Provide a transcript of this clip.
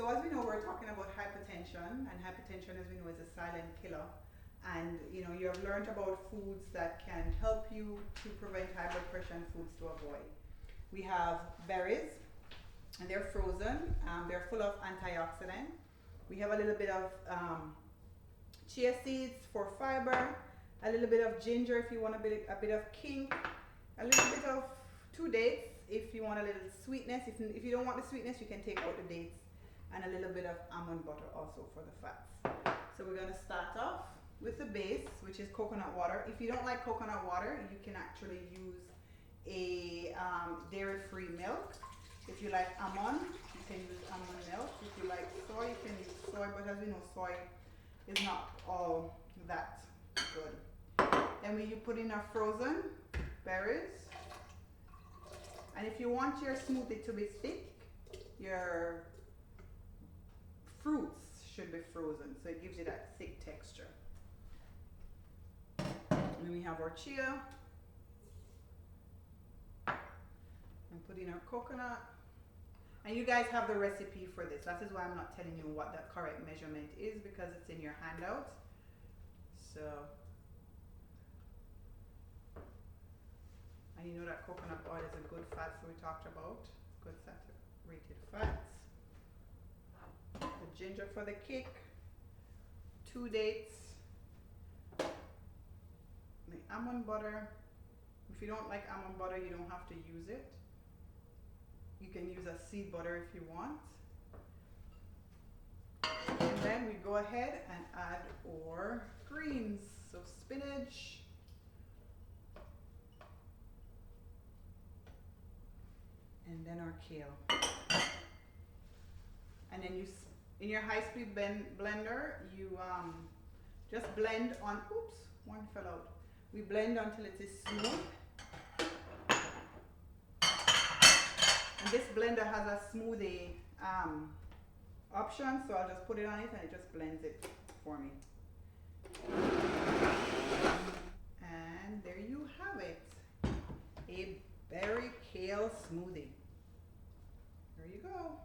So as we know, we're talking about hypertension, and hypertension, as we know, is a silent killer. And you know, you have learned about foods that can help you to prevent high blood pressure and foods to avoid. We have berries, and they're frozen. They're full of antioxidant. We have a little bit of chia seeds for fiber, a little bit of ginger if you want a bit of kick, a little bit of 2 dates if you want a little sweetness. If you don't want the sweetness, you can take out the dates, and a little bit of almond butter also for the fats. So we're going to start off with the base, which is coconut water. If you don't like coconut water, you can actually use a dairy-free milk. If you like almond, you can use almond milk. If you like soy, you can use soy, but as we know, soy is not all that good. Then you put in our frozen berries. And if you want your smoothie to be thick, your fruits should be frozen, so it gives you that thick texture. And then we have our chia. And put in our coconut. And you guys have the recipe for this. That is why I'm not telling you what the correct measurement is, because it's in your handout. So, and you know that coconut oil is a good fat, so we talked about good saturated fats. The ginger for the kick, 2 dates, the almond butter. If you don't like almond butter, you don't have to use it. You can use a seed butter if you want. And then we go ahead and add our greens. So spinach, and then our kale. And then in your high-speed blender, you just blend on, oops, one fell out. We blend until it is smooth. And this blender has a smoothie option, so I'll just put it on it and it just blends it for me. And there you have it, a berry kale smoothie. There you go.